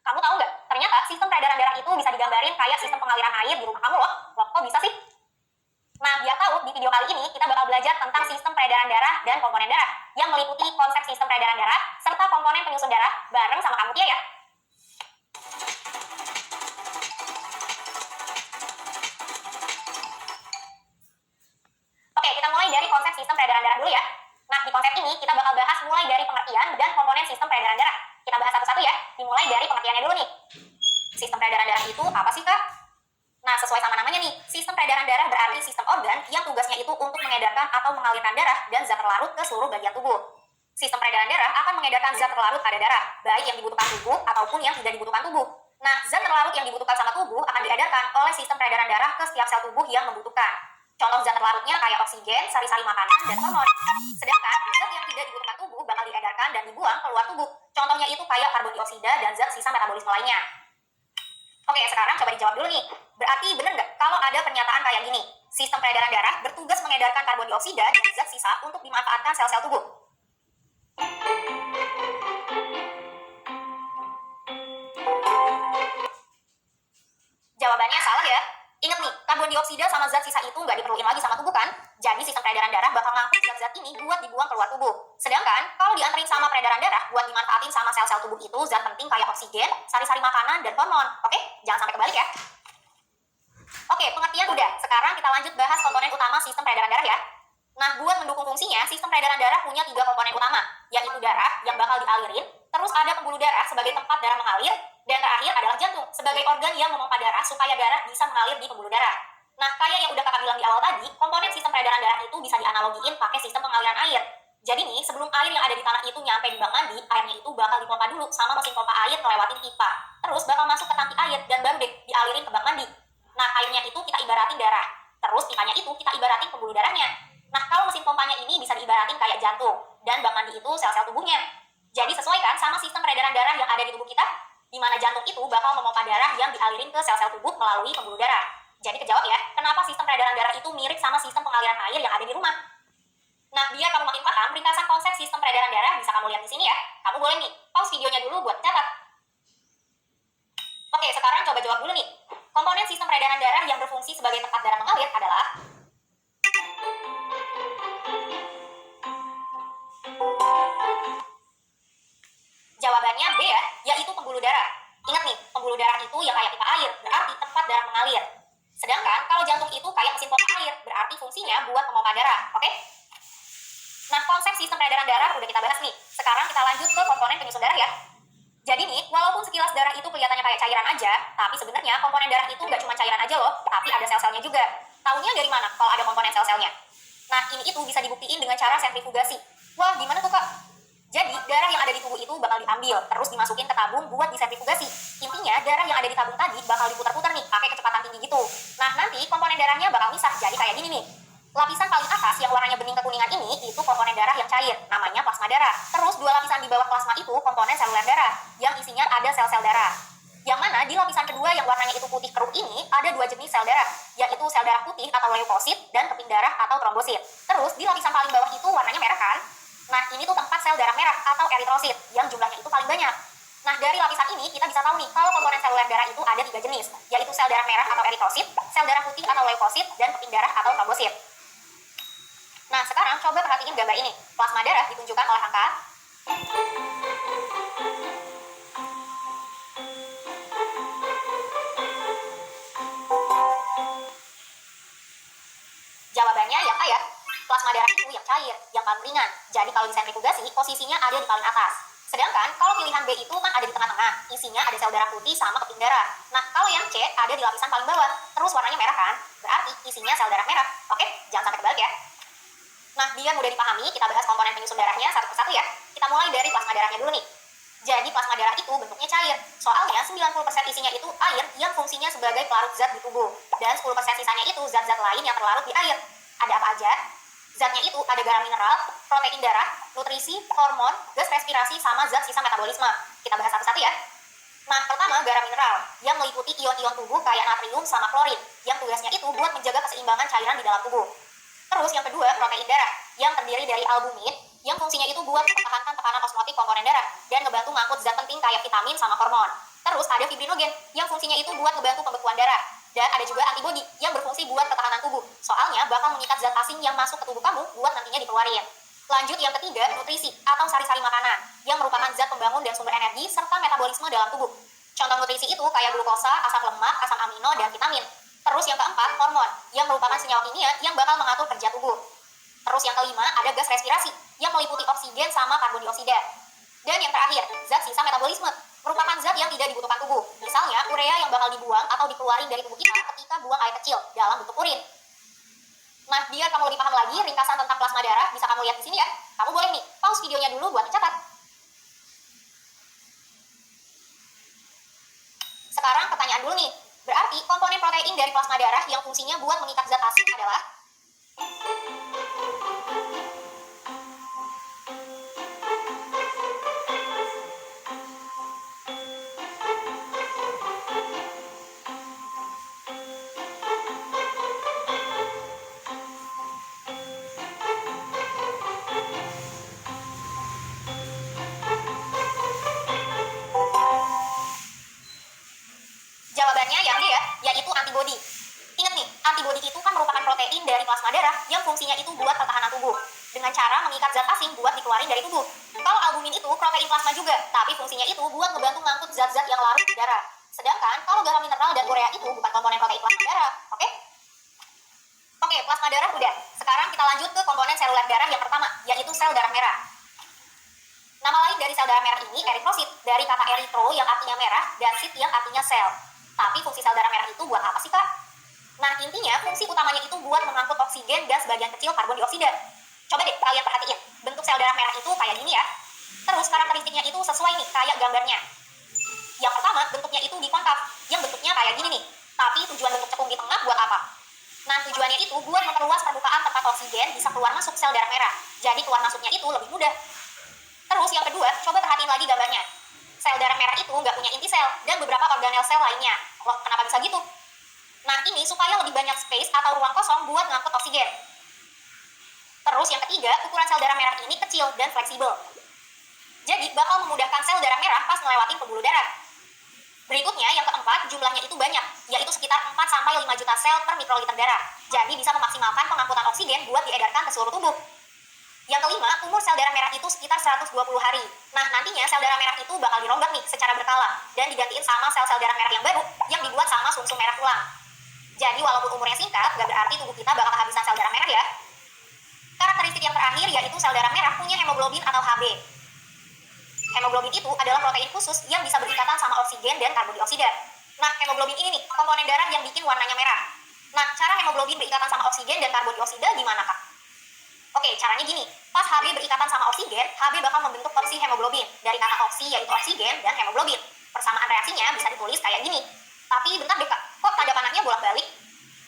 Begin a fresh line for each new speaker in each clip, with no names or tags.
Kamu tahu nggak? Ternyata sistem peredaran darah itu bisa digambarin kayak sistem pengaliran air di rumah kamu loh. Loh, kok bisa sih? Nah, biar tahu, di video kali ini kita bakal belajar tentang sistem peredaran darah dan komponen darah yang meliputi konsep sistem peredaran darah serta komponen penyusun darah bareng sama kamu Tia ya. Oke, kita mulai dari konsep sistem peredaran darah dulu ya. Nah, di konsep ini kita bakal bahas mulai dari pengertian dan komponen sistem peredaran darah. Kita bahas satu-satu ya, dimulai dari pengertiannya dulu nih. Sistem peredaran darah itu apa sih, Kak? Nah, sesuai sama namanya nih, sistem peredaran darah berarti sistem organ yang tugasnya itu untuk mengedarkan atau mengalirkan darah dan zat terlarut ke seluruh bagian tubuh. Sistem peredaran darah akan mengedarkan zat terlarut pada darah, baik yang dibutuhkan tubuh ataupun yang tidak dibutuhkan tubuh. Nah, zat terlarut yang dibutuhkan sama tubuh akan diedarkan oleh sistem peredaran darah ke setiap sel tubuh yang membutuhkan. Contoh zat terlarutnya kayak oksigen, sari-sari makanan, dan hormon. Sedangkan zat yang tidak dibutuhkan tubuh bakal diedarkan dan dibuang keluar tubuh. Contohnya itu kayak karbon dioksida dan zat sisa metabolisme lainnya. Oke, sekarang coba dijawab dulu nih. Berarti bener nggak kalau ada pernyataan kayak gini? Sistem peredaran darah bertugas mengedarkan karbon dioksida dan zat sisa untuk dimanfaatkan sel-sel tubuh. Jawabannya salah ya. Ingat nih, karbon dioksida sama zat sisa itu nggak diperluin lagi sama tubuh kan? Jadi sistem peredaran darah bakal ngangkut zat-zat ini buat dibuang keluar tubuh. Sedangkan kalau dianterin sama peredaran darah buat dimanfaatin sama sel-sel tubuh itu zat penting kayak oksigen, sari-sari makanan, dan hormon. Oke, jangan sampai kebalik ya. Oke, pengertian udah. Sekarang kita lanjut bahas komponen utama sistem peredaran darah ya. Nah, buat mendukung fungsinya, sistem peredaran darah punya 3 komponen utama, yaitu darah yang bakal dialirin, terus ada pembuluh darah sebagai tempat darah mengalir, dan terakhir adalah jantung sebagai organ yang memompa darah supaya darah bisa mengalir di pembuluh darah. Nah, kayak yang udah kakak bilang di awal tadi, komponen sistem peredaran darah itu bisa dianalogiin pakai sistem pengaliran air. Jadi nih, sebelum air yang ada di tanah itu nyampe di bank mandi, airnya itu bakal dipompa dulu sama mesin pompa air ngelewatin pipa. Terus bakal masuk ke tangki air dan baru deh dialirin ke bank mandi. Nah, airnya itu kita ibaratin darah. Terus pipanya itu kita ibaratin pembuluh darahnya. Nah, kalau mesin pompanya ini bisa diibaratin kayak jantung. Dan bank mandi itu sel-sel tubuhnya. Jadi sesuaikan sama sistem peredaran darah yang ada di tubuh kita, di mana jantung itu bakal memompa darah yang dialirin ke sel-sel tubuh melalui pembuluh darah. Jadi kejawab ya, kenapa sistem peredaran darah itu mirip sama sistem pengaliran air yang ada di rumah. Nah, biar kamu makin paham, ringkasan konsep sistem peredaran darah bisa kamu lihat di sini ya. Kamu boleh nih, pause videonya dulu buat catat. Oke, sekarang coba jawab dulu nih. Komponen sistem peredaran darah yang berfungsi sebagai tempat darah mengalir adalah jawabannya B ya, yaitu pembuluh darah. Ingat nih, pembuluh darah itu yang kayak pipa air, berarti tempat darah mengalir. Sedangkan kalau jantung itu kayak mesin pompa air, berarti fungsinya buat memompa darah, oke? Nah, konsep sistem peredaran darah udah kita bahas nih. Sekarang kita lanjut ke komponen penyusun darah ya. Jadi nih, walaupun sekilas darah itu kelihatannya kayak cairan aja, tapi sebenarnya komponen darah itu nggak cuma cairan aja loh, tapi ada sel-selnya juga. Taunya dari mana kalau ada komponen sel-selnya? Nah, ini itu bisa dibuktiin dengan cara sentrifugasi. Wah, gimana tuh, Kak? Jadi, darah yang ada di tubuh itu bakal diambil, terus dimasukin ke tabung buat disentrifugasi. Intinya, darah yang ada di tabung tadi bakal diputar-putar nih, pakai kecepatan tinggi gitu. Nah, nanti komponen darahnya bakal misah, jadi kayak gini nih. Lapisan paling atas yang warnanya bening kekuningan ini, itu komponen darah yang cair, namanya plasma darah. Terus, 2 lapisan di bawah plasma itu komponen seluler darah, yang isinya ada sel-sel darah. Yang mana di lapisan kedua yang warnanya itu putih keruk ini, ada 2 jenis sel darah, yaitu sel darah putih atau leukosit, dan keping darah atau trombosit. Terus, di lapisan paling bawah itu warnanya merah kan? Nah, ini tuh tempat sel darah merah atau eritrosit yang jumlahnya itu paling banyak. Nah, dari lapisan ini kita bisa tahu nih kalau komponen seluler darah itu ada 3 jenis, yaitu sel darah merah atau eritrosit, sel darah putih atau leukosit, dan keping darah atau trombosit. Nah, sekarang coba perhatiin gambar ini. Plasma darah ditunjukkan oleh angka. Jawabannya yang A ya. Plasma darah itu yang cair, yang paling ringan. Jadi kalau disentrifugasi, posisinya ada di paling atas. Sedangkan kalau pilihan B itu kan ada di tengah-tengah. Isinya ada sel darah putih sama keping darah. Nah, kalau yang C ada di lapisan paling bawah. Terus warnanya merah kan? Berarti isinya sel darah merah. Oke, jangan sampai kebalik ya. Nah, biar mudah dipahami, kita bahas komponen penyusun darahnya satu persatu ya. Kita mulai dari plasma darahnya dulu nih. Jadi plasma darah itu bentuknya cair. Soalnya 90% isinya itu air yang fungsinya sebagai pelarut zat di tubuh. Dan 10% sisanya itu zat-zat lain yang terlarut di air. Ada apa aja? Zatnya itu ada garam mineral, protein darah, nutrisi, hormon, gas respirasi, sama zat sisa metabolisme. Kita bahas satu-satu ya. Nah, pertama garam mineral, yang meliputi ion-ion tubuh kayak natrium sama klorin, yang tugasnya itu buat menjaga keseimbangan cairan di dalam tubuh. Terus yang kedua, protein darah, yang terdiri dari albumin, yang fungsinya itu buat mempertahankan tekanan osmotik komponen darah, dan ngebantu ngangkut zat penting kayak vitamin sama hormon. Terus ada fibrinogen yang fungsinya itu buat ngebantu pembekuan darah. Dan ada juga antibodi yang berfungsi buat ketahanan tubuh. Soalnya bakal mengikat zat asing yang masuk ke tubuh kamu buat nantinya dikeluarin. Lanjut yang ketiga, nutrisi atau sari-sari makanan yang merupakan zat pembangun dan sumber energi serta metabolisme dalam tubuh. Contoh nutrisi itu kayak glukosa, asam lemak, asam amino, dan vitamin. Terus yang keempat, hormon yang merupakan senyawa kimia yang bakal mengatur kerja tubuh. Terus yang kelima, ada gas respirasi yang meliputi oksigen sama karbon dioksida. Dan yang terakhir, zat sisa metabolisme merupakan zat yang tidak dibutuhkan tubuh. Misalnya, urea yang bakal dibuang atau dikeluarin dari tubuh kita ketika buang air kecil dalam bentuk urin. Nah, biar kamu lebih paham lagi ringkasan tentang plasma darah, bisa kamu lihat di sini ya. Kamu boleh nih, pause videonya dulu buat mencatat. Sekarang pertanyaan dulu nih. Berarti komponen protein dari plasma darah yang fungsinya buat mengikat zat asing adalah jawabannya yang D ya, yaitu antibodi. Ingat nih, antibodi itu kan merupakan protein dari plasma darah yang fungsinya itu buat pertahanan tubuh dengan cara mengikat zat asing buat dikeluarin dari tubuh. Kalau albumin itu protein plasma juga, tapi fungsinya itu buat ngebantu ngangkut zat-zat yang larut di darah. Sedangkan kalau garam mineral dan urea itu bukan komponen protein plasma darah, oke? Oke, plasma darah udah. Sekarang kita lanjut ke komponen seluler darah yang pertama, yaitu sel darah merah. Nama lain dari sel darah merah ini eritrosit, dari kata eritro yang artinya merah dan sit yang artinya sel. Tapi fungsi sel darah merah itu buat apa sih, Kak? Nah, intinya fungsi utamanya itu buat mengangkut oksigen dan sebagian kecil karbon dioksida. Coba deh kalian perhatiin, bentuk sel darah merah itu kayak gini ya. Terus karakteristiknya itu sesuai nih, kayak gambarnya. Yang pertama, bentuknya itu dikonkav, yang bentuknya kayak gini nih. Tapi tujuan bentuk cekung di tengah buat apa? Nah, tujuannya itu buat memperluas permukaan tempat oksigen bisa keluar masuk sel darah merah. Jadi keluar masuknya itu lebih mudah. Terus yang kedua, coba perhatiin lagi gambarnya. Sel darah merah itu nggak punya inti sel dan beberapa organel sel lainnya. Loh, kenapa bisa gitu? Nah, ini supaya lebih banyak space atau ruang kosong buat ngangkut oksigen. Terus yang ketiga, ukuran sel darah merah ini kecil dan fleksibel. Jadi, bakal memudahkan sel darah merah pas ngelewatin pembuluh darah. Berikutnya, yang keempat, jumlahnya itu banyak, yaitu sekitar 4-5 juta sel per mikroliter darah. Jadi, bisa memaksimalkan pengangkutan oksigen buat diedarkan ke seluruh tubuh. Yang kelima, umur sel darah merah itu sekitar 120 hari. Nah, nantinya sel darah merah itu bakal dirombak nih secara berkala dan digantiin sama sel-sel darah merah yang baru yang dibuat sama sumsum merah tulang. Jadi, walaupun umurnya singkat, gak berarti tubuh kita bakal kehabisan sel darah merah ya. Karakteristik yang terakhir yaitu sel darah merah punya hemoglobin atau Hb. Hemoglobin itu adalah protein khusus yang bisa berikatan sama oksigen dan karbon dioksida. Nah, hemoglobin ini nih, komponen darah yang bikin warnanya merah. Nah, cara hemoglobin berikatan sama oksigen dan karbon dioksida gimana, Kak? Oke, caranya gini. Pas Hb berikatan sama oksigen, Hb bakal membentuk oksi hemoglobin. Dari kata oksi yaitu oksigen dan hemoglobin. Persamaan reaksinya bisa ditulis kayak gini. Tapi bentar deh, Kak, kok tanda panahnya bolak-balik?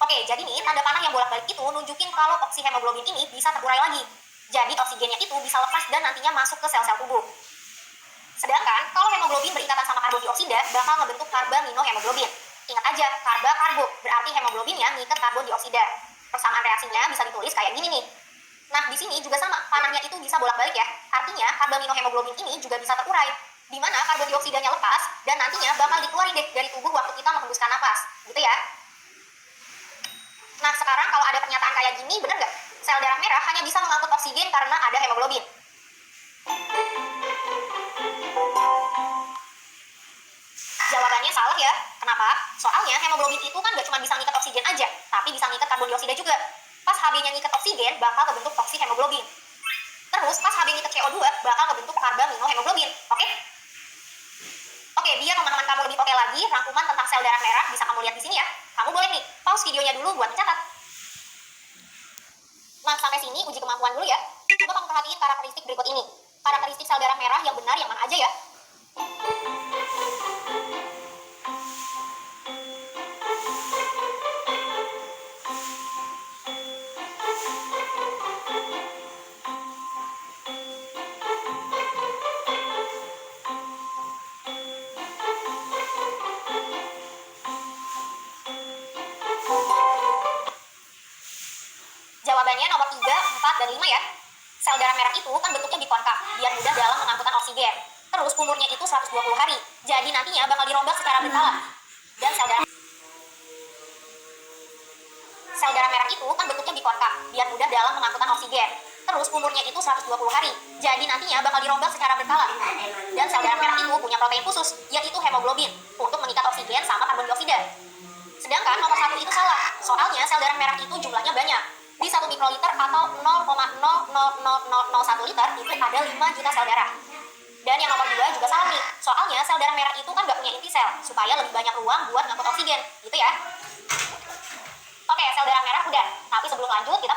Oke, jadi nih tanda panah yang bolak-balik itu nunjukin kalau oksi hemoglobin ini bisa terurai lagi. Jadi oksigennya itu bisa lepas dan nantinya masuk ke sel-sel tubuh. Sedangkan kalau hemoglobin berikatan sama karbon dioksida bakal ngebentuk karbaminohemoglobin. Ingat aja, karbo berarti hemoglobinnya ngikat karbon dioksida. Persamaan reaksinya bisa ditulis kayak gini nih. Nah, di sini juga sama, panahnya itu bisa bolak-balik ya. Artinya, karbaminohemoglobin ini juga bisa terurai, di mana karbon dioksidanya lepas dan nantinya bakal dikeluarin deh dari tubuh waktu kita menghembuskan napas. Gitu ya. Nah, sekarang kalau ada pernyataan kayak gini, bener nggak? Sel darah merah hanya bisa mengangkut oksigen karena ada hemoglobin. Jawabannya salah ya. Kenapa? Soalnya hemoglobin itu kan nggak cuma bisa ngikat oksigen aja, tapi bisa ngikat karbon dioksida juga. Pas Hb-nya ngikat oksigen, bakal kebentuk oksihemoglobin. Terus pas Hb ngikat CO2, bakal kebentuk karbaminohemoglobin. Oke? Oke, biar pemahaman kamu lebih oke lagi, rangkuman tentang sel darah merah bisa kamu lihat di sini ya. Kamu boleh nih, pause videonya dulu buat mencatat. Nah, sampai sini uji kemampuan dulu ya. Coba kamu perhatiin karakteristik berikut ini. Karakteristik sel darah merah yang benar yang mana aja ya? Jawabannya nomor 3, 4, dan 5 ya. Sel darah merah itu kan bentuknya bikonkav, biar mudah dalam pengangkutan oksigen. Terus umurnya itu 120 hari. Jadi nantinya bakal dirombak secara berkala. Dan sel darah merah itu kan bentuknya bikonkav, biar mudah dalam mengangkutan oksigen. Terus umurnya itu 120 hari. Jadi nantinya bakal dirombak secara berkala. Dan sel darah merah itu punya protein khusus, yaitu hemoglobin, untuk mengikat oksigen sama karbon dioksida. Sedangkan nomor 1 itu salah. Soalnya sel darah merah itu jumlahnya banyak. Di 1 mikroliter atau 0,00001 liter itu ada 5 juta sel darah. Dan yang nomor 2 juga salah nih. Soalnya sel darah merah itu kan gak punya inti sel, supaya lebih banyak ruang buat ngangkut oksigen. Gitu ya. Oke, sel darah merah udah. Tapi sebelum lanjut, kita